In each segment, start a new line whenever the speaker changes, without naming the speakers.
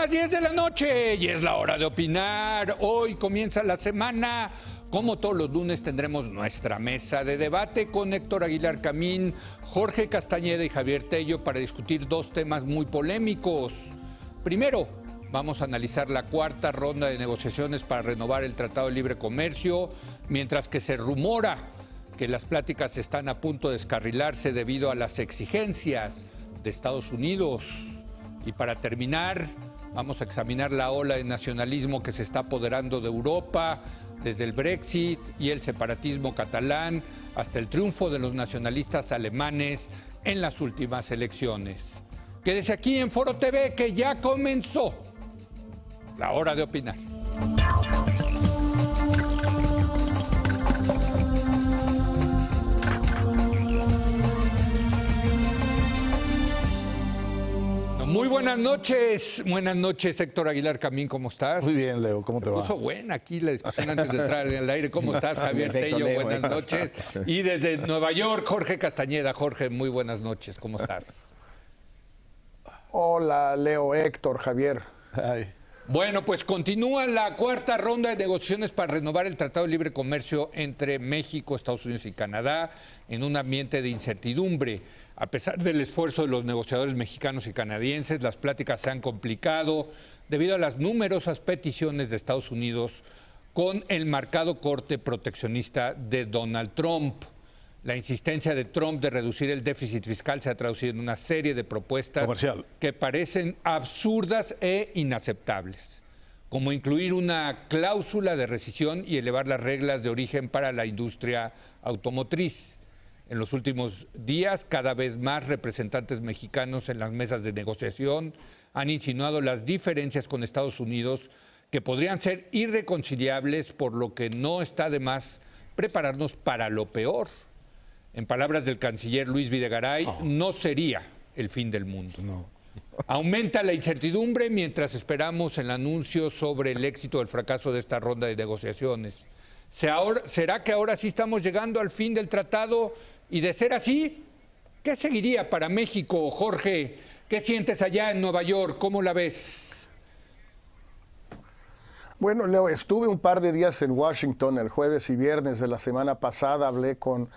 Las 10 de la noche y es la hora de opinar. Hoy comienza la semana. Como todos los lunes tendremos nuestra mesa de debate con Héctor Aguilar Camín, Jorge Castañeda y Javier Tello para discutir dos temas muy polémicos. Primero, vamos a analizar la cuarta ronda de negociaciones para renovar el Tratado de Libre Comercio, mientras que se rumora que las pláticas están a punto de descarrilarse debido a las exigencias de Estados Unidos. Y para terminar, vamos a examinar la ola de nacionalismo que se está apoderando de Europa, desde el Brexit y el separatismo catalán hasta el triunfo de los nacionalistas alemanes en las últimas elecciones. Quédese aquí en Foro TV que ya comenzó la hora de opinar. Muy buenas noches Héctor Aguilar Camín, ¿cómo estás?
Muy bien, Leo, ¿cómo te va?
Puso buena aquí la discusión antes de entrar en el aire. ¿Cómo estás, Javier
Perfecto,
Tello?
Leo,
Buenas noches. Y desde Nueva York, Jorge Castañeda. Jorge, muy buenas noches, ¿cómo estás?
Hola, Leo, Héctor, Javier.
Ay.
Bueno, pues continúa la cuarta ronda de negociaciones para renovar el Tratado de Libre Comercio entre México, Estados Unidos y Canadá en un ambiente de incertidumbre. A pesar del esfuerzo de los negociadores mexicanos y canadienses, las pláticas se han complicado debido a las numerosas peticiones de Estados Unidos con el marcado corte proteccionista de Donald Trump. La insistencia de Trump de reducir el déficit fiscal se ha traducido en una serie de propuestas que parecen absurdas e inaceptables, como incluir una cláusula de rescisión y elevar las reglas de origen para la industria automotriz. En los últimos días, cada vez más representantes mexicanos en las mesas de negociación han insinuado las diferencias con Estados Unidos que podrían ser irreconciliables, por lo que no está de más prepararnos para lo peor. En palabras del canciller Luis Videgaray, no sería el fin del mundo.
No.
Aumenta la incertidumbre mientras esperamos el anuncio sobre el éxito o el fracaso de esta ronda de negociaciones. ¿Será que ahora sí estamos llegando al fin del tratado? Y de ser así, ¿qué seguiría para México, Jorge? ¿Qué sientes allá en Nueva York? ¿Cómo la ves?
Bueno, Leo, estuve un par de días en Washington el jueves y viernes de la semana pasada. Hablé con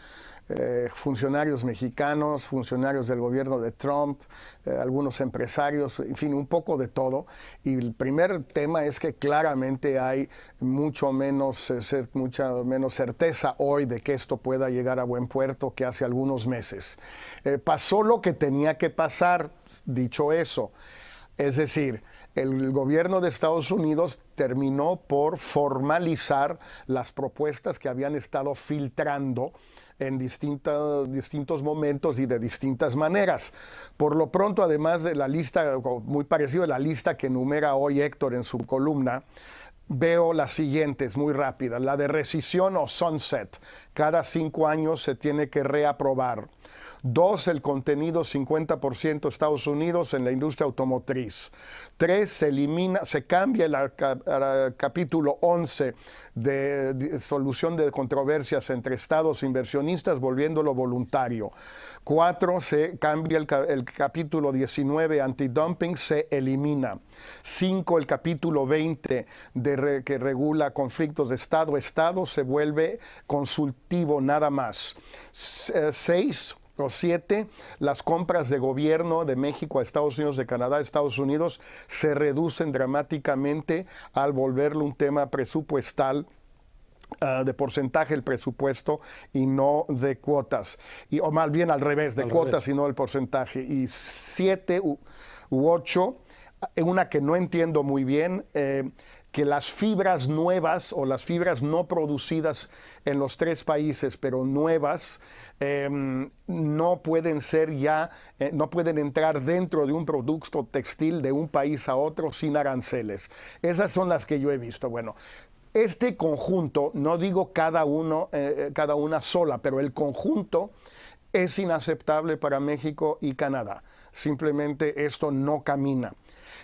funcionarios mexicanos, funcionarios del gobierno de Trump, algunos empresarios, en fin, un poco de todo. Y el primer tema es que claramente hay mucha menos certeza hoy de que esto pueda llegar a buen puerto que hace algunos meses. Pasó lo que tenía que pasar, dicho eso. Es decir, el gobierno de Estados Unidos terminó por formalizar las propuestas que habían estado filtrando en distintos momentos y de distintas maneras. Por lo pronto, además de la lista, muy parecido a la lista que enumera hoy Héctor en su columna, veo las siguientes, muy rápidas. La de rescisión o sunset. Cada 5 años se tiene que reaprobar. 2, el contenido 50% Estados Unidos en la industria automotriz. 3, se cambia el capítulo 11 de solución de controversias entre estados e inversionistas, volviéndolo voluntario. 4, se cambia el capítulo 19 antidumping, se elimina. 5, el capítulo 20 que regula conflictos de Estado a Estado, se vuelve consultivo nada más. 6 o 7, las compras de gobierno de México a Estados Unidos, de Canadá a Estados Unidos, se reducen dramáticamente al volverlo un tema presupuestal, de porcentaje el presupuesto y no de cuotas. O más bien al revés, de cuotas y no el porcentaje. Y 7 u 8, una que no entiendo muy bien, que las fibras nuevas o las fibras no producidas en los 3 países, pero nuevas, no pueden ser ya, no pueden entrar dentro de un producto textil de un país a otro sin aranceles. Esas son las que yo he visto. Bueno, este conjunto, no digo cada una sola, pero el conjunto es inaceptable para México y Canadá. Simplemente esto no camina.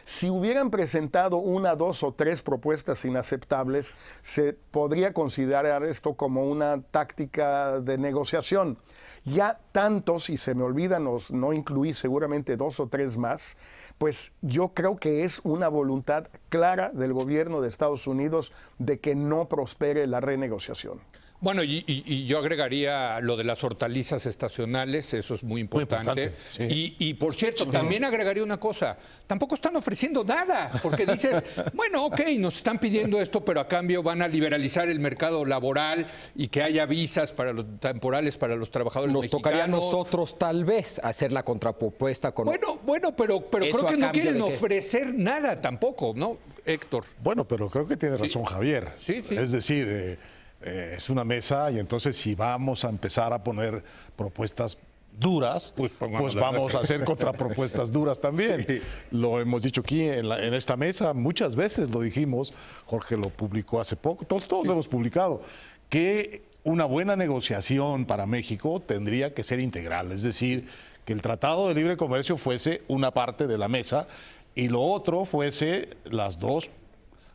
Si hubieran presentado una, dos o tres propuestas inaceptables, se podría considerar esto como una táctica de negociación. Ya tantos, y se me olvida, no incluí seguramente dos o tres más, pues yo creo que es una voluntad clara del gobierno de Estados Unidos de que no prospere la renegociación.
Bueno, y yo agregaría lo de las hortalizas estacionales, eso es muy importante. Sí. Y por cierto, también agregaría una cosa, tampoco están ofreciendo nada, porque dices, bueno, ok, nos están pidiendo esto, pero a cambio van a liberalizar el mercado laboral y que haya visas para los temporales para los trabajadores mexicanos.
Nos tocaría a nosotros tal vez hacer la contrapropuesta con...
Bueno, pero creo que no quieren ofrecer nada tampoco, ¿no, Héctor?
Bueno, pero creo que tiene razón Javier.
Sí.
Es decir... es una mesa y entonces si vamos a empezar a poner propuestas duras, pues vamos a hacer contrapropuestas duras también. Sí. Lo hemos dicho aquí en esta mesa, muchas veces lo dijimos, Jorge lo publicó hace poco, todos lo hemos publicado, que una buena negociación para México tendría que ser integral, es decir, que el Tratado de Libre Comercio fuese una parte de la mesa y lo otro fuese las dos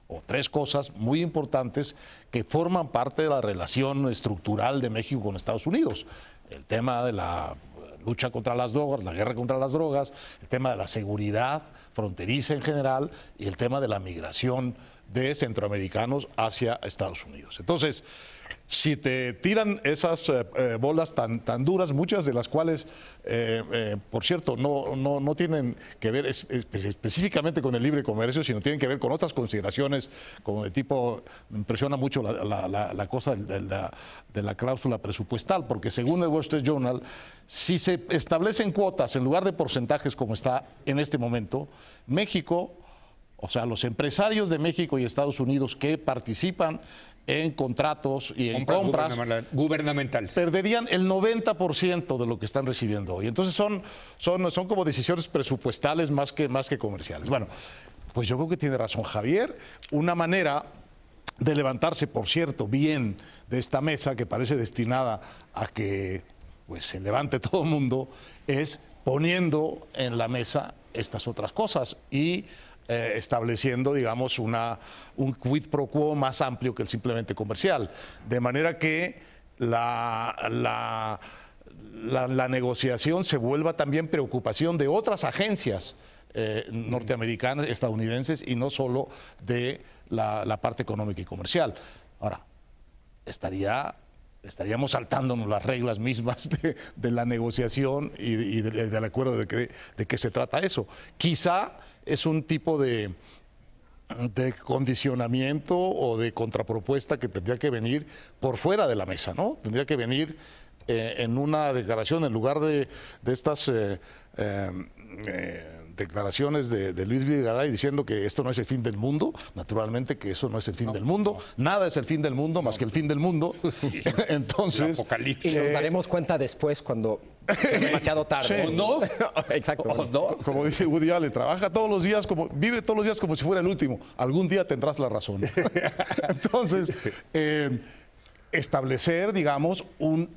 o tres cosas muy importantes que forman parte de la relación estructural de México con Estados Unidos. El tema de la lucha contra las drogas, la guerra contra las drogas, el tema de la seguridad fronteriza en general y el tema de la migración de centroamericanos hacia Estados Unidos. Entonces, si te tiran esas bolas tan duras, muchas de las cuales, por cierto, no tienen que ver específicamente con el libre comercio, sino tienen que ver con otras consideraciones, como de tipo, me impresiona mucho la cosa de la cláusula presupuestal, porque según el Wall Street Journal, si se establecen cuotas en lugar de porcentajes como está en este momento, México, o sea, los empresarios de México y Estados Unidos que participan en contratos y en compras
gubernamentales
perderían el 90% de lo que están recibiendo hoy. Entonces son como decisiones presupuestales más que comerciales. Bueno, pues yo creo que tiene razón Javier. Una manera de levantarse, por cierto, bien de esta mesa que parece destinada a que pues, se levante todo el mundo, es poniendo en la mesa estas otras cosas y estableciendo, digamos, un quid pro quo más amplio que el simplemente comercial. De manera que la negociación se vuelva también preocupación de otras agencias norteamericanas, estadounidenses, y no solo de la parte económica y comercial. Ahora, estaríamos saltándonos las reglas mismas de la negociación y del acuerdo de qué se trata eso. Quizá es un tipo de condicionamiento o de contrapropuesta que tendría que venir por fuera de la mesa, ¿no? Tendría que venir en una declaración en lugar de estas declaraciones de Luis Videgaray diciendo que esto no es el fin del mundo. Naturalmente que eso no es el fin del mundo. Nada es el fin del mundo más que el fin del mundo. Sí. Entonces,
y nos daremos cuenta después cuando es demasiado tarde.
Sí. ¿O no?
Exacto.
¿O no? Como dice Woody Allen, vive todos los días como si fuera el último. Algún día tendrás la razón. Entonces, establecer, digamos, un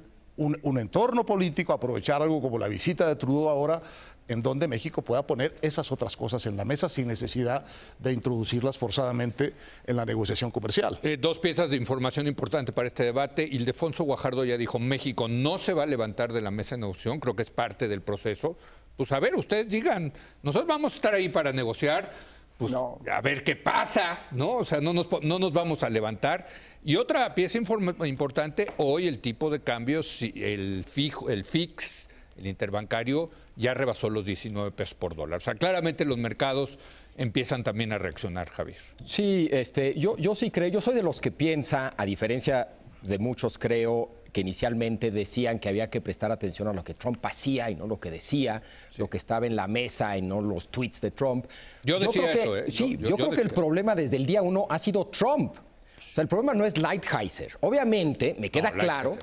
entorno político, aprovechar algo como la visita de Trudeau ahora, en donde México pueda poner esas otras cosas en la mesa sin necesidad de introducirlas forzadamente en la negociación comercial.
Dos piezas de información importante para este debate. Ildefonso Guajardo ya dijo, México no se va a levantar de la mesa de negociación, creo que es parte del proceso. Pues a ver, ustedes digan, nosotros vamos a estar ahí para negociar, pues no. A ver qué pasa, ¿no? O sea, no nos vamos a levantar. Y otra pieza importante, hoy el tipo de cambio, el fix, el interbancario, ya rebasó los 19 pesos por dólar. O sea, claramente los mercados empiezan también a reaccionar, Javier.
Sí, yo sí creo, yo soy de los que piensa, a diferencia de muchos creo, que inicialmente decían que había que prestar atención a lo que Trump hacía y no lo que decía, sí, lo que estaba en la mesa y no los tweets de Trump.
Yo decía eso, ¿eh?
Sí, yo creo que el problema desde el día 1 ha sido Trump. O sea, el problema no es Lighthizer. Obviamente, me queda claro,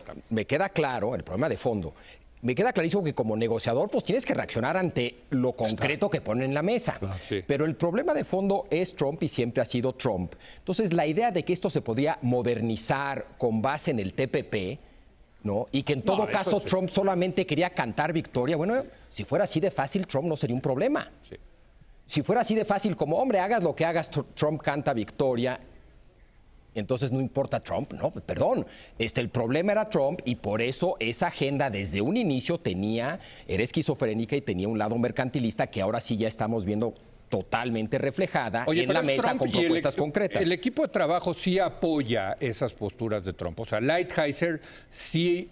el problema de fondo. Me queda clarísimo que como negociador pues tienes que reaccionar ante lo concreto que ponen en la mesa. Claro, sí. Pero el problema de fondo es Trump y siempre ha sido Trump. Entonces la idea de que esto se podía modernizar con base en el TPP, ¿no? Y que en todo caso sí, Trump solamente quería cantar victoria, bueno, si fuera así de fácil Trump no sería un problema. Sí. Si fuera así de fácil como, hombre, hagas lo que hagas, Trump canta victoria, entonces no importa Trump, no, perdón. El problema era Trump y por eso esa agenda desde un inicio era esquizofrénica y tenía un lado mercantilista que ahora sí ya estamos viendo totalmente reflejada en la mesa
Trump
con propuestas concretas.
El equipo de trabajo sí apoya esas posturas de Trump. O sea, Lighthizer sí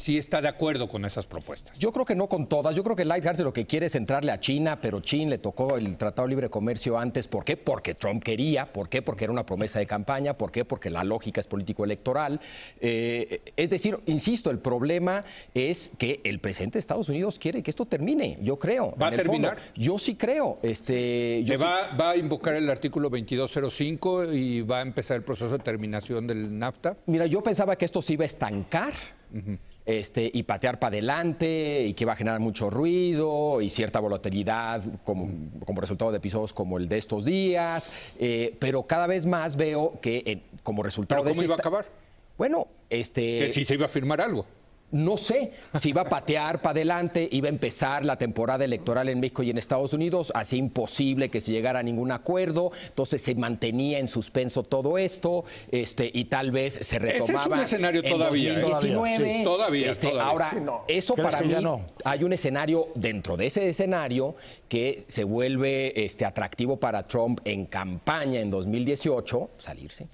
está de acuerdo con esas propuestas.
Yo creo que no con todas. Yo creo que Lighthizer lo que quiere es entrarle a China, pero China le tocó el Tratado de Libre Comercio antes. ¿Por qué? Porque Trump quería. ¿Por qué? Porque era una promesa de campaña. ¿Por qué? Porque la lógica es político-electoral. Es decir, insisto, el problema es que el presidente de Estados Unidos quiere que esto termine. Yo creo.
¿Va a terminar?
Yo sí creo.
¿Va a invocar el artículo 2205 y va a empezar el proceso de terminación del NAFTA?
Mira, yo pensaba que esto se iba a estancar y patear para adelante y que iba a generar mucho ruido y cierta volatilidad como resultado de episodios como el de estos días, pero cada vez más veo que como resultado
¿Pero cómo iba a acabar?
Bueno,
que sí se iba a firmar algo.
No sé si iba a patear para adelante, iba a empezar la temporada electoral en México y en Estados Unidos, así imposible que se llegara a ningún acuerdo, entonces se mantenía en suspenso todo esto, y tal vez se retomaba.
Ese es un escenario
en
todavía.
2019.
Todavía.
Ahora,
sí, no.
eso para mí, hay un escenario, dentro de ese escenario, que se vuelve atractivo para Trump en campaña en 2018, salirse.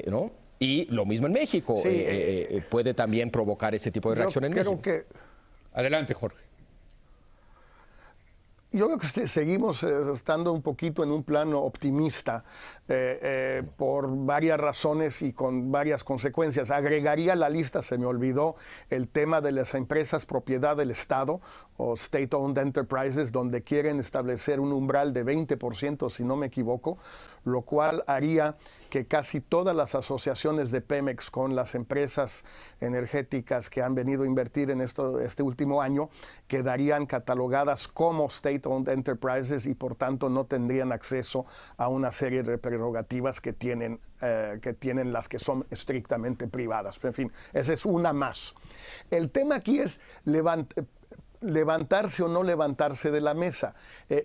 ¿No? Y lo mismo en México,
Sí,
puede también provocar ese tipo de reacción en México.
Adelante, Jorge.
Yo creo que seguimos estando un poquito en un plano optimista por varias razones y con varias consecuencias. Agregaría a la lista, se me olvidó, el tema de las empresas propiedad del Estado o State-Owned Enterprises, donde quieren establecer un umbral de 20%, si no me equivoco, lo cual haría que casi todas las asociaciones de Pemex con las empresas energéticas que han venido a invertir en este último año quedarían catalogadas como State-Owned Enterprises y por tanto no tendrían acceso a una serie de prerrogativas que tienen las que son estrictamente privadas. En fin, esa es una más. El tema aquí es levantarse o no levantarse de la mesa.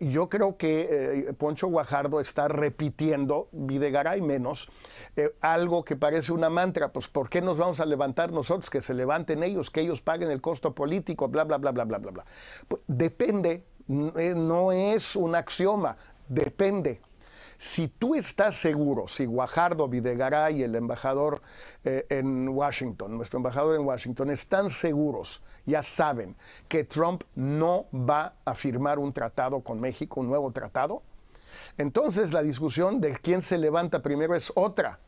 Yo creo que Poncho Guajardo está repitiendo, Videgaray menos, algo que parece una mantra. Pues ¿por qué nos vamos a levantar nosotros? Que se levanten ellos, que ellos paguen el costo político, bla, bla, bla, bla, bla, bla, bla. Pues, depende, no es un axioma, depende. Si tú estás seguro, si Guajardo, Videgaray y el embajador en Washington, nuestro embajador en Washington, están seguros, ya saben que Trump no va a firmar un tratado con México, un nuevo tratado, entonces la discusión de quién se levanta primero es otra,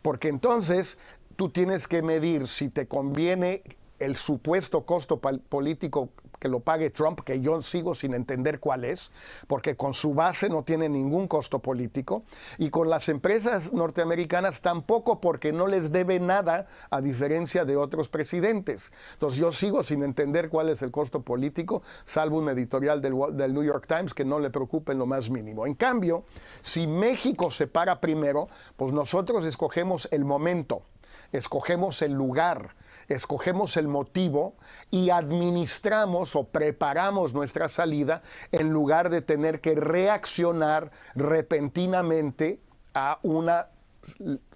porque entonces tú tienes que medir si te conviene el supuesto costo político que lo pague Trump, que yo sigo sin entender cuál es, porque con su base no tiene ningún costo político, y con las empresas norteamericanas tampoco, porque no les debe nada, a diferencia de otros presidentes. Entonces yo sigo sin entender cuál es el costo político, salvo un editorial del New York Times que no le preocupa en lo más mínimo. En cambio, si México se para primero, pues nosotros escogemos el momento, escogemos el lugar, escogemos el motivo y administramos o preparamos nuestra salida en lugar de tener que reaccionar repentinamente a una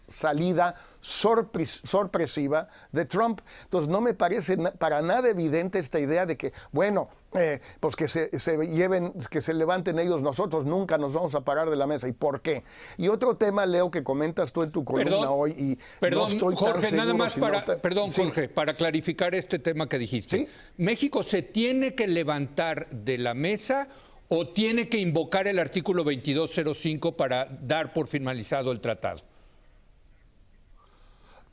salida sorpresiva de Trump. Entonces no me parece para nada evidente esta idea de que, bueno, pues que se levanten ellos, nosotros nunca nos vamos a parar de la mesa. ¿Y por qué? Y otro tema, Leo, que comentas tú en tu columna hoy, y
perdón,
no estoy
Jorge,
tan
nada más
seguro,
sí. Jorge, para clarificar este tema que dijiste.
¿Sí?
¿México se tiene que levantar de la mesa o tiene que invocar el artículo 2205 para dar por finalizado el tratado?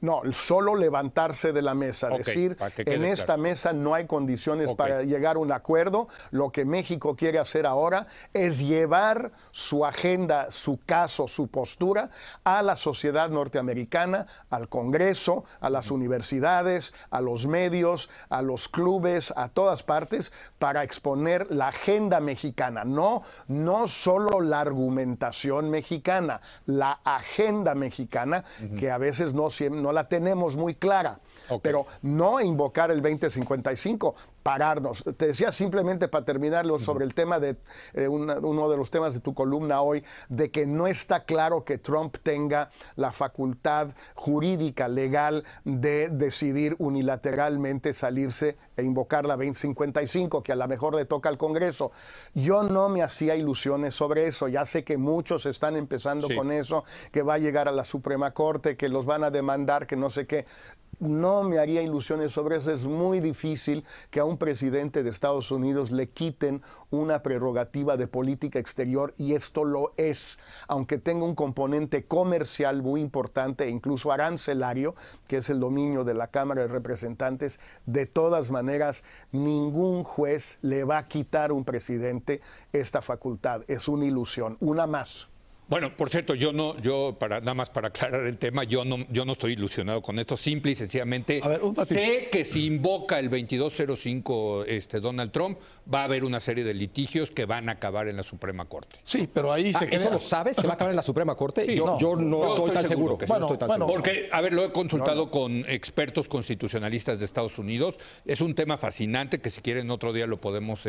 No, solo levantarse de la mesa, decir, en esta mesa no hay condiciones para llegar a un acuerdo. Lo que México quiere hacer ahora es llevar su agenda, su caso, su postura a la sociedad norteamericana, al Congreso, a las universidades, a los medios, a los clubes, a todas partes, para exponer la agenda mexicana. No solo la argumentación mexicana, la agenda mexicana, que a veces no la tenemos muy clara, pero no invocar el 2055. pararnos. Te decía simplemente para terminarlo sobre el tema de uno de los temas de tu columna hoy, de que no está claro que Trump tenga la facultad jurídica, legal, de decidir unilateralmente salirse e invocar la 2055, que a lo mejor le toca al Congreso. Yo no me hacía ilusiones sobre eso. Ya sé que muchos están empezando con eso, que va a llegar a la Suprema Corte, que los van a demandar, que no sé qué. No me haría ilusiones sobre eso. Es muy difícil que a un presidente de Estados Unidos le quiten una prerrogativa de política exterior, y esto lo es, aunque tenga un componente comercial muy importante e incluso arancelario, que es el dominio de la Cámara de Representantes. De todas maneras, ningún juez le va a quitar a un presidente esta facultad. Es una ilusión, una más.
Bueno, por cierto, nada más para aclarar el tema, yo no estoy ilusionado con esto. Simple y sencillamente sé que si invoca el 2205 Donald Trump, va a haber una serie de litigios que van a acabar en la Suprema Corte.
Sí, pero ahí se queda.
¿Eso lo sabes que va a acabar en la Suprema Corte?
Sí,
yo no estoy tan seguro.
Porque, a ver, lo he consultado con expertos constitucionalistas de Estados Unidos. Es un tema fascinante que si quieren otro día lo podemos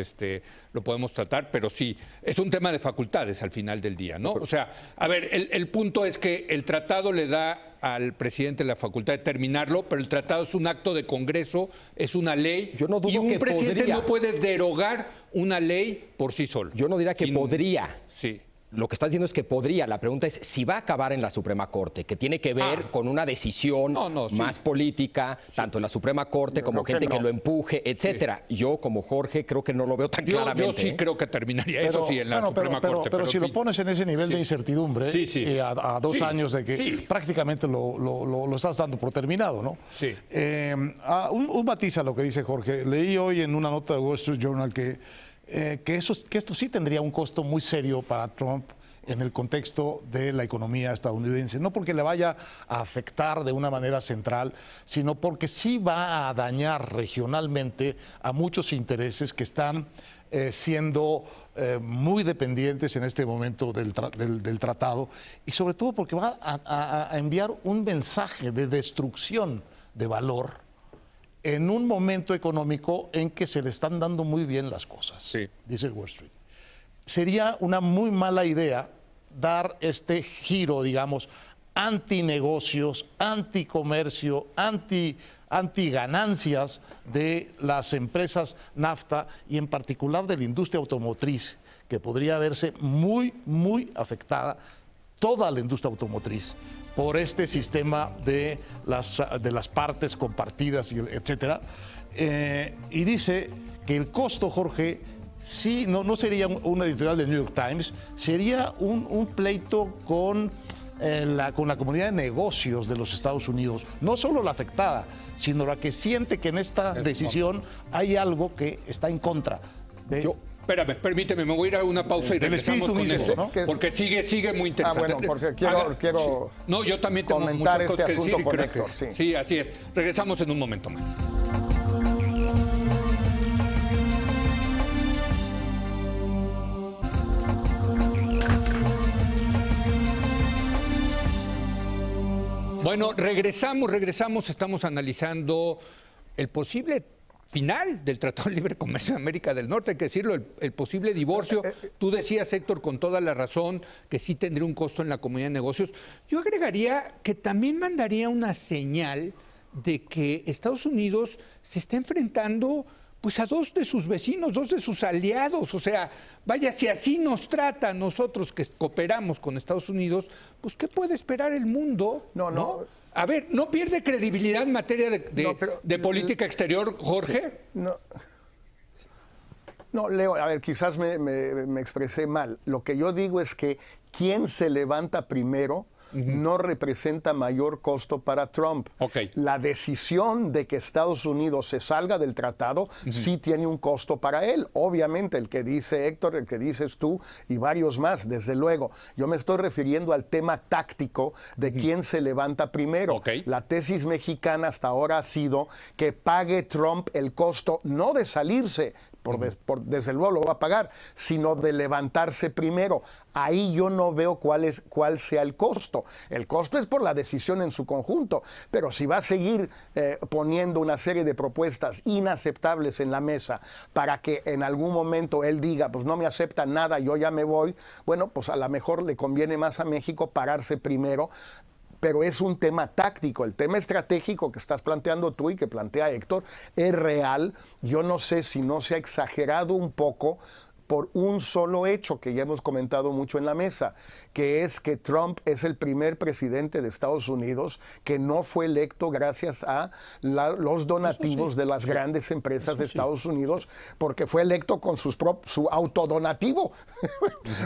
tratar, pero sí, es un tema de facultades al final del día, ¿no? O sea, a ver, el punto es que el tratado le da al presidente la facultad de terminarlo, pero el tratado es un acto de Congreso, es una ley,
yo no dudo
y un
que
presidente
podría.
no puede derogar una ley por sí solo.
Yo no diría que podría.
Sí.
Lo que estás diciendo es que podría. La pregunta es si va a acabar en la Suprema Corte, que tiene que ver con una decisión más política, tanto en la Suprema Corte como gente que lo empuje, etcétera. Yo, como Jorge, creo que no lo veo tan claramente.
Yo sí creo que terminaría eso sí en la Suprema Corte.
Pero si lo pones en ese nivel de incertidumbre, a 2 años de que prácticamente lo estás dando por terminado, ¿no?
Sí.
Un matiz a lo que dice Jorge. Leí hoy en una nota de Wall Street Journal que esto sí tendría un costo muy serio para Trump en el contexto de la economía estadounidense. No porque le vaya a afectar de una manera central, sino porque sí va a dañar regionalmente a muchos intereses que están siendo muy dependientes en este momento del tratado, y sobre todo porque va a enviar un mensaje de destrucción de valor en un momento económico en que se le están dando muy bien las cosas, dice Wall Street. Sería una muy mala idea dar este giro, digamos, antinegocios, anticomercio, antiganancias de las empresas NAFTA, y en particular de la industria automotriz, que podría verse muy, muy afectada, toda la industria automotriz, por este sistema de las partes compartidas, etcétera. Y dice que el costo, Jorge, sí, no sería una editorial del New York Times, sería un pleito con la comunidad de negocios de los Estados Unidos. No solo la afectada, sino la que siente que en esta decisión hay algo que está en contra de...
Espérame, permíteme, me voy a ir a una pausa y regresamos con eso, ¿no? Porque sigue muy interesante.
Bueno, porque quiero
No, yo también tengo
comentar
muchas cosas que decir.
Con Héctor,
sí, así es. Regresamos en un momento más. Bueno, regresamos, estamos analizando el posible final del Tratado de Libre Comercio de América del Norte, hay que decirlo, el posible divorcio. Tú decías, Héctor, con toda la razón, que sí tendría un costo en la comunidad de negocios. Yo agregaría que también mandaría una señal de que Estados Unidos se está enfrentando pues a 2 de sus vecinos, 2 de sus aliados. O sea, vaya, si así nos trata a nosotros que cooperamos con Estados Unidos, pues ¿qué puede esperar el mundo? No. A ver, ¿no pierde credibilidad en materia de política exterior, Jorge?
No, Leo, a ver, quizás me expresé mal. Lo que yo digo es que quien se levanta primero no representa mayor costo para Trump. La decisión de que Estados Unidos se salga del tratado sí tiene un costo para él. Obviamente, el que dice Héctor, el que dices tú y varios más, desde luego. Yo me estoy refiriendo al tema táctico de quién se levanta primero. La tesis mexicana hasta ahora ha sido que pague Trump el costo, no de salirse, desde luego lo va a pagar, sino de levantarse primero. Ahí yo no veo cuál sea el costo. El costo es por la decisión en su conjunto, pero si va a seguir poniendo una serie de propuestas inaceptables en la mesa para que en algún momento él diga, pues no me acepta nada, yo ya me voy, bueno, pues a lo mejor le conviene más a México pararse primero. Pero es un tema táctico. El tema estratégico que estás planteando tú y que plantea Héctor es real. Yo no sé si no se ha exagerado un poco por un solo hecho que ya hemos comentado mucho en la mesa, que es que Trump es el primer presidente de Estados Unidos que no fue electo gracias a los donativos de las grandes empresas de Estados Unidos, porque fue electo con su autodonativo,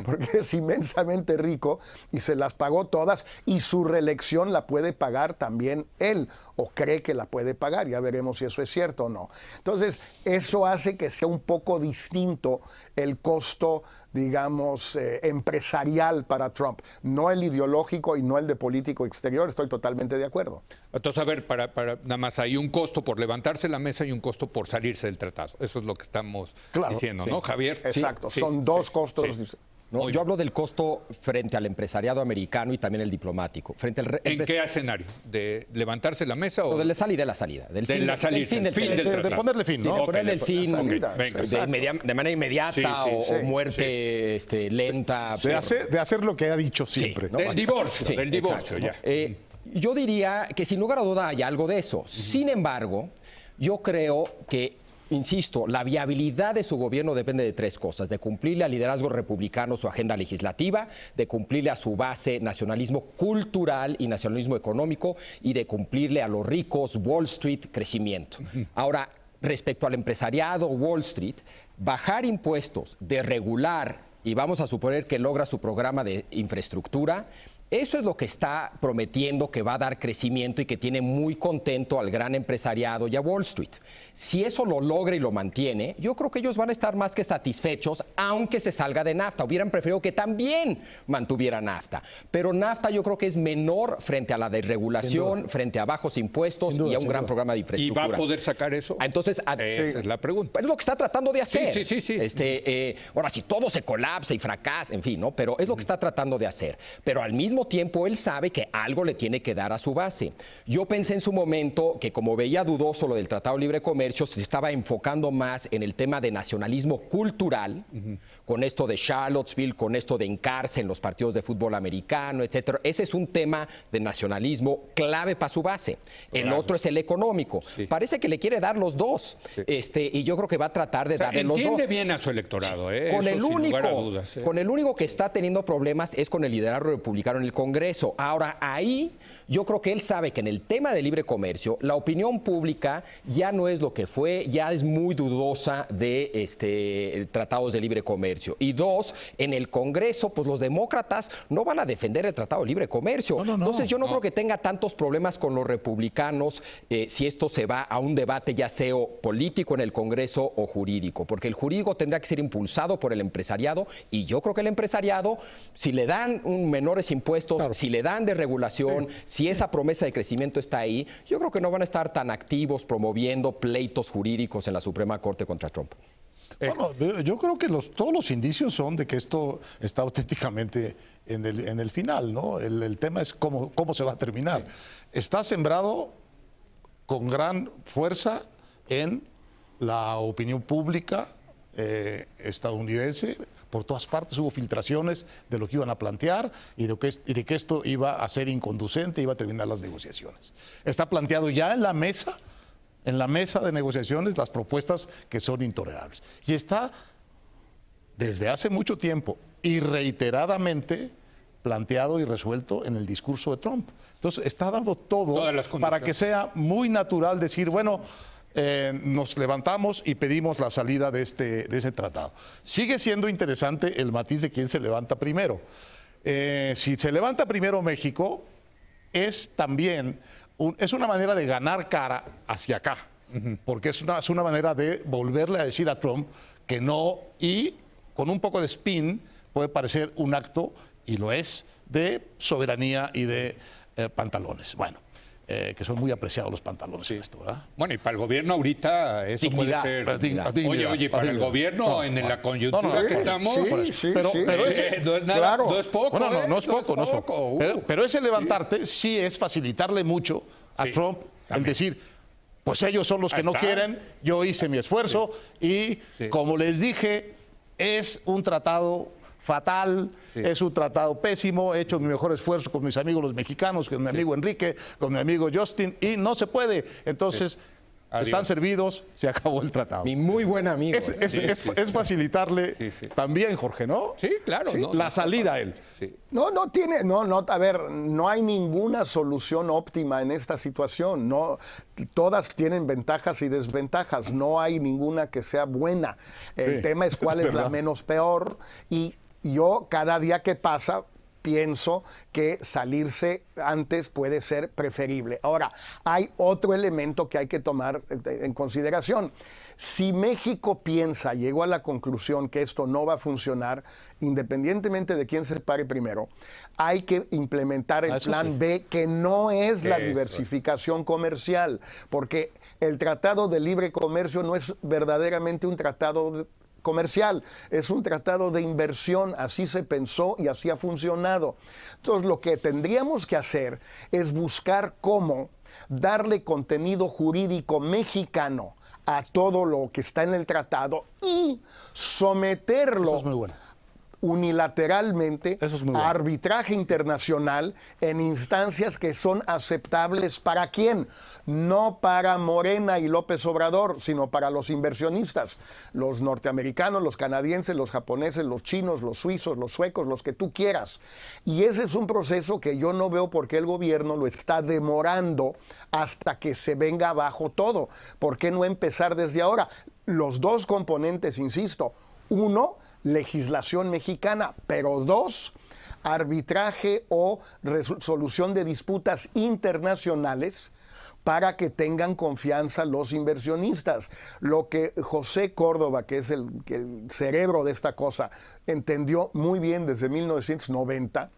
porque es inmensamente rico y se las pagó todas, y su reelección la puede pagar también él, o cree que la puede pagar. Ya veremos si eso es cierto o no. Entonces, eso hace que sea un poco distinto el costo, digamos, empresarial para Trump. No el ideológico y no el de político exterior. Estoy totalmente de acuerdo.
Entonces, a ver, para nada más, hay un costo por levantarse la mesa y un costo por salirse del tratado. Eso es lo que estamos diciendo, ¿no, Javier?
Exacto, son dos costos.
Sí. No, yo hablo del costo frente al empresariado americano y también el diplomático. Frente al
¿En qué escenario? ¿De levantarse la mesa? O
de la salida, la salida.
Del fin del tratado.
De ponerle fin, ¿no?
De ponerle el fin de manera inmediata o muerte lenta.
De hacer lo que ha dicho siempre.
¿no? Del divorcio, ya.
Yo diría que sin lugar a duda hay algo de eso. Sin embargo, yo creo que, insisto, la viabilidad de su gobierno depende de tres cosas: de cumplirle al liderazgo republicano su agenda legislativa, de cumplirle a su base nacionalismo cultural y nacionalismo económico, y de cumplirle a los ricos, Wall Street, crecimiento. Ahora, respecto al empresariado, Wall Street, bajar impuestos, desregular, y vamos a suponer que logra su programa de infraestructura, eso es lo que está prometiendo que va a dar crecimiento y que tiene muy contento al gran empresariado y a Wall Street. Si eso lo logra y lo mantiene, yo creo que ellos van a estar más que satisfechos, aunque se salga de NAFTA. Hubieran preferido que también mantuviera NAFTA. Pero NAFTA yo creo que es menor frente a la desregulación, frente a bajos impuestos y a un gran programa de infraestructura.
¿Y va a poder sacar eso?
Entonces,
esa es la pregunta.
Es lo que está tratando de hacer.
Sí.
Ahora, si todo se colapsa y fracasa, en fin, ¿no? Pero es lo que está tratando de hacer. Pero al mismo tiempo él sabe que algo le tiene que dar a su base. Yo pensé en su momento que, como veía dudoso lo del Tratado de Libre Comercio, se estaba enfocando más en el tema de nacionalismo cultural, con esto de Charlottesville, con esto de encarce en los partidos de fútbol americano, etcétera. Ese es un tema de nacionalismo clave para su base. El otro es el económico. Parece que le quiere dar los dos. Y yo creo que va a tratar de darle los dos.
Entiende bien a su electorado,
Con el único que está teniendo problemas es con el liderazgo republicano en el Congreso. Ahora, ahí yo creo que él sabe que en el tema de libre comercio la opinión pública ya no es lo que fue, ya es muy dudosa de tratados de libre comercio. Y dos, en el Congreso, pues los demócratas no van a defender el Tratado de Libre Comercio. Entonces yo no creo que tenga tantos problemas con los republicanos si esto se va a un debate ya sea político en el Congreso o jurídico, porque el jurídico tendrá que ser impulsado por el empresariado, y yo creo que el empresariado, si le dan menores impuestos, si le dan desregulación, si esa promesa de crecimiento está ahí, yo creo que no van a estar tan activos promoviendo pleitos jurídicos en la Suprema Corte contra Trump.
Bueno, yo creo que todos los indicios son de que esto está auténticamente en el final, ¿no? El tema es cómo se va a terminar. Está sembrado con gran fuerza en la opinión pública estadounidense. Por todas partes hubo filtraciones de lo que iban a plantear y de que esto iba a ser inconducente, iba a terminar las negociaciones. Está planteado ya en la mesa de negociaciones, las propuestas que son intolerables. Y está desde hace mucho tiempo y reiteradamente planteado y resuelto en el discurso de Trump. Entonces está dado todo para que sea muy natural decir, bueno, nos levantamos y pedimos la salida de ese tratado. Sigue siendo interesante el matiz de quién se levanta primero. Si se levanta primero México, es también es una manera de ganar cara hacia acá, porque es una manera de volverle a decir a Trump que no, y con un poco de spin puede parecer un acto, y lo es, de soberanía y de pantalones. Bueno, que son muy apreciados los pantalones en esto, ¿verdad?
Bueno, y para el gobierno ahorita eso
Dignidad.
puede ser...
Dignidad.
Oye, para el gobierno, en la coyuntura que estamos...
Pero ese...
no es nada, no es poco.
Bueno, no es poco. Pero ese levantarte sí es facilitarle mucho a Trump el decir, pues ellos son los que no quieren, yo hice mi esfuerzo y como les dije, es un tratado fatal, es un tratado pésimo, he hecho mi mejor esfuerzo con mis amigos los mexicanos, con mi amigo Enrique, con mi amigo Justin, y no se puede. Entonces, están servidos, se acabó el tratado.
Mi muy buen amigo.
Es facilitarle también, Jorge, ¿no?
Sí, claro.
La salida a él.
A ver, no hay ninguna solución óptima en esta situación. No, todas tienen ventajas y desventajas. No hay ninguna que sea buena. El tema es cuál es la menos peor. Y yo, cada día que pasa, pienso que salirse antes puede ser preferible. Ahora, hay otro elemento que hay que tomar en consideración. Si México llegó a la conclusión que esto no va a funcionar, independientemente de quién se pare primero, hay que implementar el plan B, que no es la diversificación comercial, porque el Tratado de Libre Comercio no es verdaderamente un tratado comercial, es un tratado de inversión, así se pensó y así ha funcionado. Entonces, lo que tendríamos que hacer es buscar cómo darle contenido jurídico mexicano a todo lo que está en el tratado y someterlo unilateralmente a arbitraje internacional en instancias que son aceptables ¿para quién? No para Morena y López Obrador, sino para los inversionistas, los norteamericanos, los canadienses, los japoneses, los chinos, los suizos, los suecos, los que tú quieras. Y ese es un proceso que yo no veo por qué el gobierno lo está demorando hasta que se venga abajo todo. ¿Por qué no empezar desde ahora? Los dos componentes, insisto, uno, legislación mexicana, pero dos, arbitraje o resolución de disputas internacionales para que tengan confianza los inversionistas. Lo que José Córdoba, que es el cerebro de esta cosa, entendió muy bien desde 1990,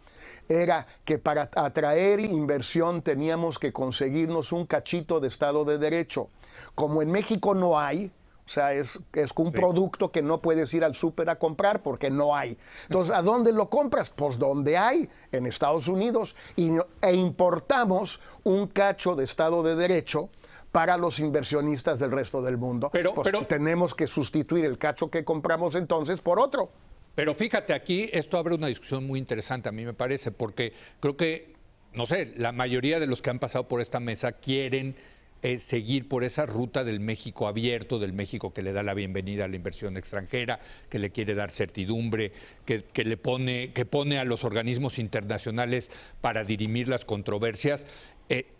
era que para atraer inversión teníamos que conseguirnos un cachito de Estado de Derecho. Como en México no hay, o sea, es un producto que no puedes ir al súper a comprar porque no hay. Entonces, ¿a dónde lo compras? Pues donde hay, en Estados Unidos. E importamos un cacho de Estado de Derecho para los inversionistas del resto del mundo. Pero tenemos que sustituir el cacho que compramos entonces por otro.
Pero fíjate, aquí esto abre una discusión muy interesante, a mí me parece, porque creo que, no sé, la mayoría de los que han pasado por esta mesa quieren seguir por esa ruta del México abierto, del México que le da la bienvenida a la inversión extranjera, que le quiere dar certidumbre, que pone a los organismos internacionales para dirimir las controversias.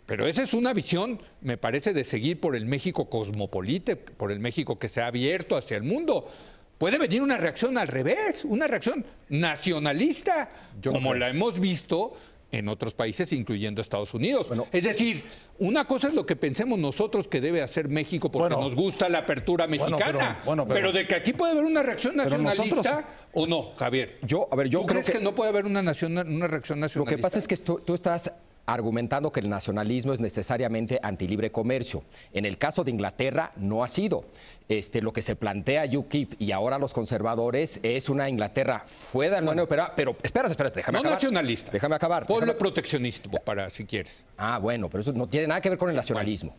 Pero esa es una visión, me parece, de seguir por el México cosmopolita, por el México que se ha abierto hacia el mundo. Puede venir una reacción al revés, una reacción nacionalista, como la hemos visto en otros países, incluyendo Estados Unidos. Es decir, una cosa es lo que pensemos nosotros que debe hacer México porque nos gusta la apertura mexicana, pero de que aquí puede haber una reacción nacionalista o no, Javier.
Yo creo
que no puede haber una reacción nacionalista.
Lo que pasa es que tú estás argumentando que el nacionalismo es necesariamente antilibre comercio. En el caso de Inglaterra no ha sido. Lo que se plantea UKIP y ahora los conservadores es una Inglaterra fuera de la Unión Europea, pero espérate, déjame acabar.
No nacionalista.
Déjame acabar.
Ponle proteccionista, para si quieres.
Ah, bueno, pero eso no tiene nada que ver con el nacionalismo.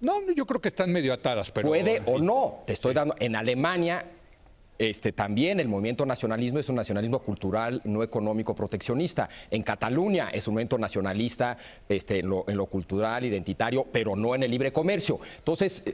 No, yo creo que están medio atadas, pero...
Puede o no, te estoy dando... En Alemania... también el movimiento nacionalismo es un nacionalismo cultural, no económico, proteccionista. En Cataluña es un movimiento nacionalista en lo cultural, identitario, pero no en el libre comercio. Entonces,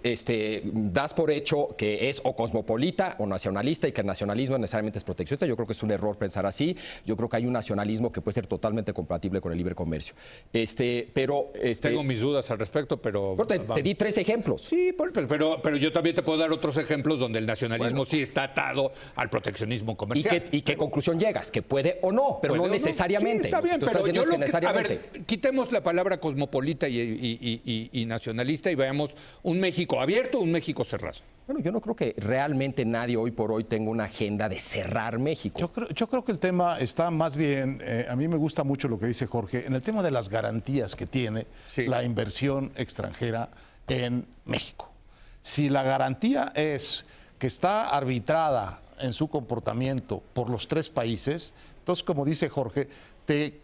das por hecho que es o cosmopolita o nacionalista y que el nacionalismo necesariamente es proteccionista. Yo creo que es un error pensar así. Yo creo que hay un nacionalismo que puede ser totalmente compatible con el libre comercio.
Tengo mis dudas al respecto, pero...
Te di 3 ejemplos.
Sí, pero yo también te puedo dar otros ejemplos donde el nacionalismo sí está atado al proteccionismo comercial.
¿Y qué conclusión llegas? Que puede o no, pero no necesariamente.
Sí, está bien, pero yo a ver, quitemos la palabra cosmopolita y nacionalista y veamos un México abierto, un México cerrado.
Bueno, yo no creo que realmente nadie hoy por hoy tenga una agenda de cerrar México.
Yo creo que el tema está más bien, a mí me gusta mucho lo que dice Jorge, en el tema de las garantías que tiene la inversión extranjera en México. Si la garantía es que está arbitrada en su comportamiento por los tres países, entonces, como dice Jorge, te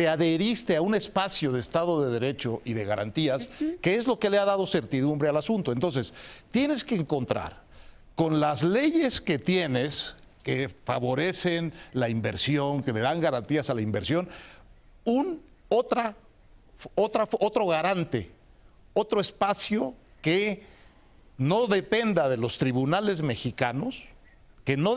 adheriste a un espacio de Estado de Derecho y de garantías, que es lo que le ha dado certidumbre al asunto. Entonces, tienes que encontrar con las leyes que tienes, que favorecen la inversión, que le dan garantías a la inversión, otro garante, otro espacio que no dependa de los tribunales mexicanos, sino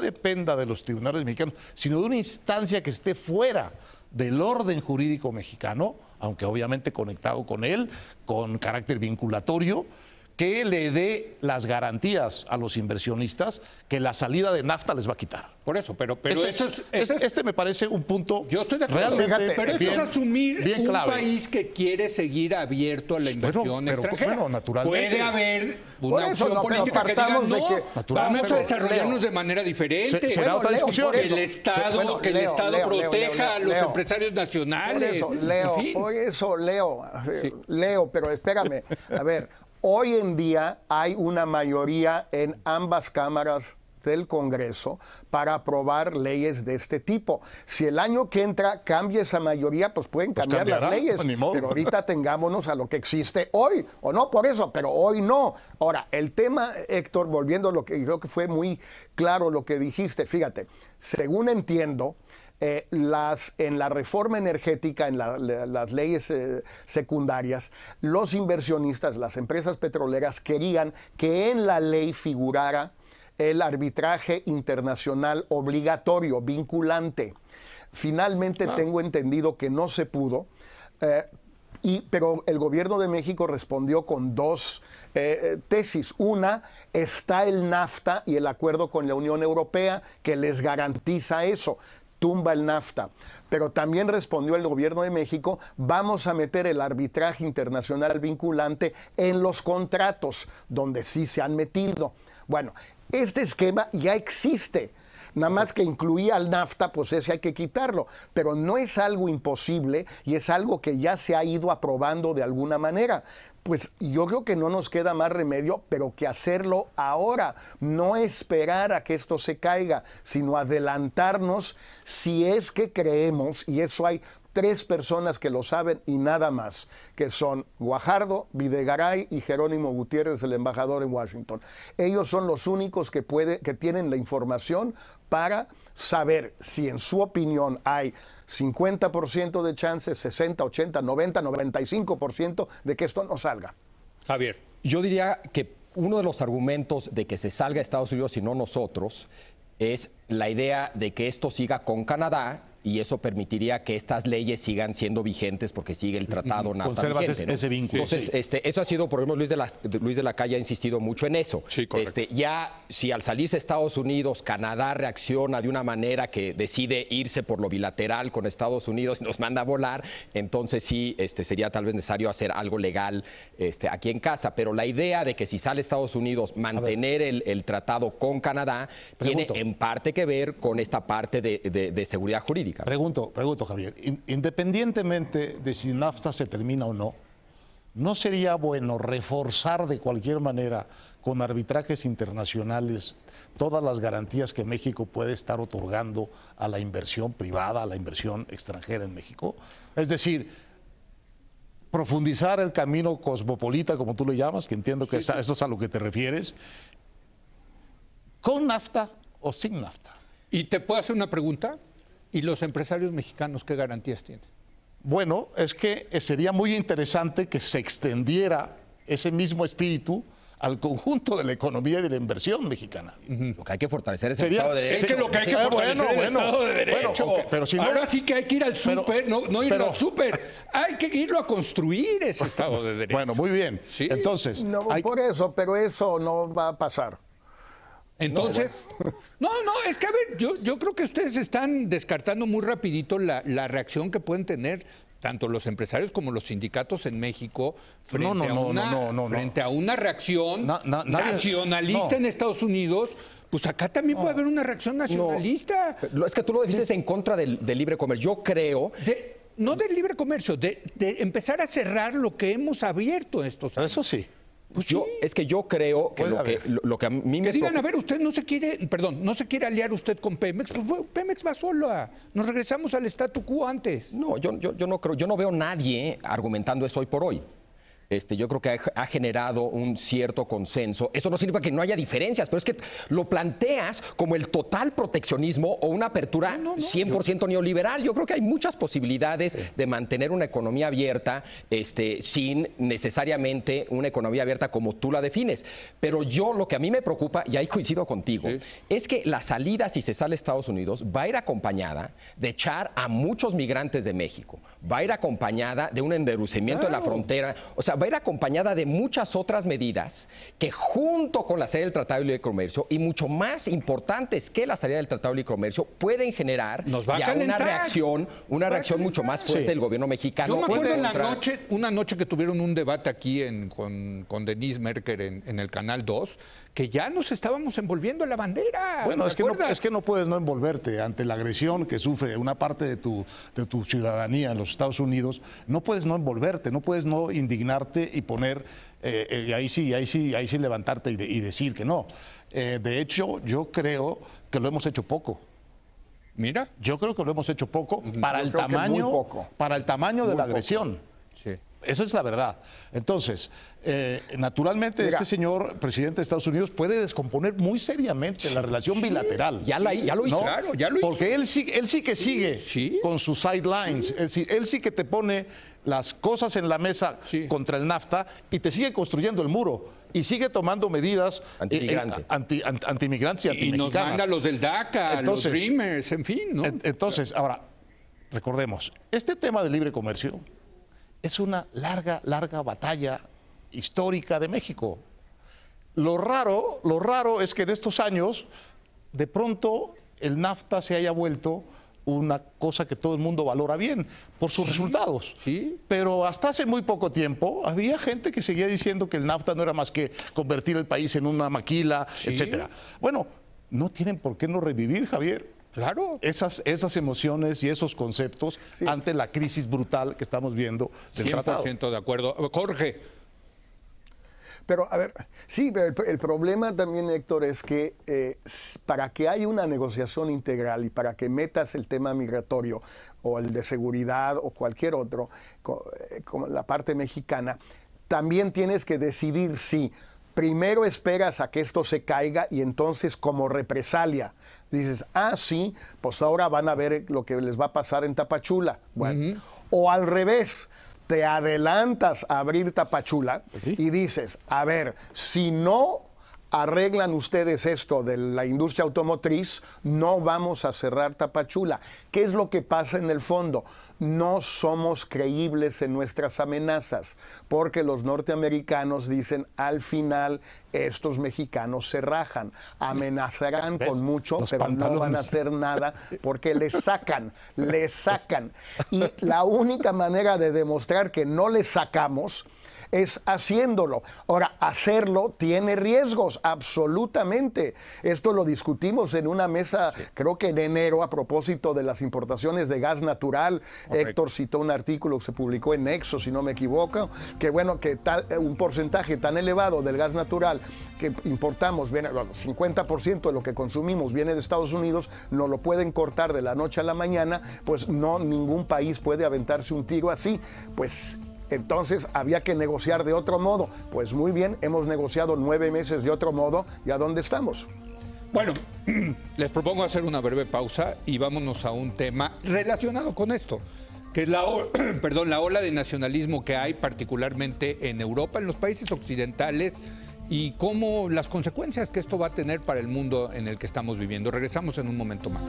de una instancia que esté fuera del orden jurídico mexicano, aunque obviamente conectado con él, con carácter vinculatorio, que le dé las garantías a los inversionistas que la salida de NAFTA les va a quitar.
Por eso, pero
este me parece un punto.
Yo estoy de acuerdo, pero eso es asumir
bien
un
clave.
país que quiere seguir abierto a la inversión extranjera.
Bueno, naturalmente.
Puede haber una opción política que diga, vamos a desarrollarnos de manera diferente.
Será otra discusión.
Que el Estado proteja a los empresarios nacionales.
Por eso, Leo, pero espérame. A ver, hoy en día hay una mayoría en ambas cámaras del Congreso para aprobar leyes de este tipo. Si el año que entra cambia esa mayoría, pues pueden cambiar las leyes. Pero ahorita tengámonos a lo que existe hoy, o no por eso, pero hoy no. Ahora, el tema, Héctor, volviendo a lo que creo que fue muy claro lo que dijiste, fíjate, según entiendo, en la reforma energética, en las leyes secundarias, los inversionistas, las empresas petroleras querían que en la ley figurara el arbitraje internacional obligatorio, vinculante. Finalmente tengo entendido que no se pudo, pero el gobierno de México respondió con dos tesis. Una, está el NAFTA y el acuerdo con la Unión Europea que les garantiza eso. Tumba el NAFTA. Pero también respondió el gobierno de México, vamos a meter el arbitraje internacional vinculante en los contratos, donde sí se han metido. Bueno, este esquema ya existe. Nada más que incluía al NAFTA, pues ese hay que quitarlo. Pero no es algo imposible y es algo que ya se ha ido aprobando de alguna manera. Pues yo creo que no nos queda más remedio, pero que hacerlo ahora, no esperar a que esto se caiga, sino adelantarnos si es que creemos, y eso hay 3 personas que lo saben y nada más, que son Guajardo, Videgaray y Jerónimo Gutiérrez, el embajador en Washington. Ellos son los únicos que tienen la información para saber si en su opinión hay 50% de chances, 60, 80, 90, 95% de que esto no salga.
Javier.
Yo diría que uno de los argumentos de que se salga Estados Unidos y no nosotros es la idea de que esto siga con Canadá y eso permitiría que estas leyes sigan siendo vigentes porque sigue el tratado NAFTA vigente, ¿no?
Ese vínculo.
Entonces, eso ha sido, por ejemplo, Luis de la Calle ha insistido mucho en eso.
Sí, correcto.
Ya, si al salirse Estados Unidos, Canadá reacciona de una manera que decide irse por lo bilateral con Estados Unidos y nos manda a volar, entonces sí sería tal vez necesario hacer algo legal aquí en casa. Pero la idea de que si sale Estados Unidos, mantener el tratado con Canadá, tiene en parte que ver con esta parte de seguridad jurídica.
Pregunto, Javier, independientemente de si NAFTA se termina o no, ¿no sería bueno reforzar de cualquier manera con arbitrajes internacionales todas las garantías que México puede estar otorgando a la inversión privada, a la inversión extranjera en México? Es decir, profundizar el camino cosmopolita, como tú lo llamas, que entiendo que eso es a lo que te refieres, ¿con NAFTA o sin NAFTA?
¿Y te puedo hacer una pregunta? ¿Y los empresarios mexicanos qué garantías tienen?
Bueno, es que sería muy interesante que se extendiera ese mismo espíritu al conjunto de la economía y de la inversión mexicana.
Lo que hay que fortalecer es el Estado de Derecho.
Es que lo que hay que fortalecer es el Estado de Derecho.
Pero si no,
ahora sí que hay que ir al súper, no irlo al súper. Hay que irlo a construir ese Estado de Derecho.
Bueno, muy bien.
Sí.
Entonces,
Por eso, pero eso no va a pasar.
Entonces, no, es que a ver, yo creo que ustedes están descartando muy rapidito la reacción que pueden tener tanto los empresarios como los sindicatos en México frente a una reacción nacionalista en Estados Unidos. Pues acá también puede haber una reacción nacionalista.
Es que tú lo dijiste en contra del libre comercio. Yo creo...
No del libre comercio, de empezar a cerrar lo que hemos abierto estos años.
Eso sí.
Pues es que yo creo que lo que a mí me...
Que digan, a ver, usted no se quiere aliar usted con Pemex, pues Pemex va sola. Nos regresamos al statu quo antes.
No, yo no creo, yo no veo nadie argumentando eso hoy por hoy. Yo creo que ha generado un cierto consenso. Eso no significa que no haya diferencias, pero es que lo planteas como el total proteccionismo o una apertura 100% neoliberal. Yo creo que hay muchas posibilidades de mantener una economía abierta sin necesariamente una economía abierta como tú la defines. Pero lo que a mí me preocupa, y ahí coincido contigo, es que la salida, si se sale a Estados Unidos, va a ir acompañada de echar a muchos migrantes de México. Va a ir acompañada de un endurecimiento de la frontera. O sea, va a ir acompañada de muchas otras medidas que junto con la salida del Tratado de Libre Comercio y mucho más importantes que la salida del Tratado de Libre Comercio pueden generar ya una reacción mucho más fuerte del gobierno mexicano.
Yo me acuerdo una noche que tuvieron un debate aquí con Denise Merker en el Canal 2, que ya nos estábamos envolviendo en la bandera.
Bueno, es que no puedes no envolverte ante la agresión que sufre una parte de tu ciudadanía en los Estados Unidos. No puedes no envolverte, no puedes no indignarte y poner, y ahí sí levantarte y decir que no. De hecho, yo creo que lo hemos hecho poco.
Mira.
Yo creo que lo hemos hecho poco para el tamaño de la agresión. Sí. Esa es la verdad. Entonces, naturalmente, este señor presidente de Estados Unidos puede descomponer muy seriamente la relación bilateral.
Ya lo hizo.
¿No?
Claro, ya lo hizo.
Porque él sí que sigue con sus sidelines. Es decir, él sí que te pone las cosas en la mesa contra el NAFTA y te sigue construyendo el muro. Y sigue tomando medidas antimigrantes y antimexicanas.
Y nos manda los del DACA, los Dreamers, en fin, ¿no?
Entonces, ahora, recordemos, este tema del libre comercio es una larga batalla histórica de México. Lo raro es que en estos años, de pronto, el NAFTA se haya vuelto una cosa que todo el mundo valora bien por sus resultados. Sí. Pero hasta hace muy poco tiempo había gente que seguía diciendo que el NAFTA no era más que convertir el país en una maquila, etcétera. Bueno, no tienen por qué no revivir, Javier.
Claro.
Esas emociones y esos conceptos ante la crisis brutal que estamos viendo del tratado.
100% de acuerdo. Jorge.
Pero, a ver, sí, el problema también, Héctor, es que para que haya una negociación integral y para que metas el tema migratorio o el de seguridad o cualquier otro, como la parte mexicana, también tienes que decidir si primero esperas a que esto se caiga y entonces como represalia dices, sí, pues ahora van a ver lo que les va a pasar en Tapachula. Bueno, o al revés, te adelantas a abrir Tapachula y dices, a ver, si no arreglan ustedes esto de la industria automotriz, no vamos a cerrar Tapachula. ¿Qué es lo que pasa en el fondo? No somos creíbles en nuestras amenazas, porque los norteamericanos dicen, al final, estos mexicanos se rajan, amenazarán con mucho, pero no van a hacer nada porque les sacan. Y la única manera de demostrar que no les sacamos es haciéndolo. Ahora, hacerlo tiene riesgos, absolutamente. Esto lo discutimos en una mesa, creo que en enero, a propósito de las importaciones de gas natural. Correcto. Héctor citó un artículo que se publicó en Nexo, si no me equivoco, que bueno, que un porcentaje tan elevado del gas natural que importamos, viene, 50% de lo que consumimos viene de Estados Unidos, no lo pueden cortar de la noche a la mañana, pues no, ningún país puede aventarse un tiro así, pues entonces había que negociar de otro modo. Pues muy bien, hemos negociado 9 meses de otro modo, ¿y a dónde estamos?
Bueno, les propongo hacer una breve pausa y vámonos a un tema relacionado con esto, que es la ola de nacionalismo que hay particularmente en Europa, en los países occidentales, y cómo las consecuencias que esto va a tener para el mundo en el que estamos viviendo. Regresamos en un momento más.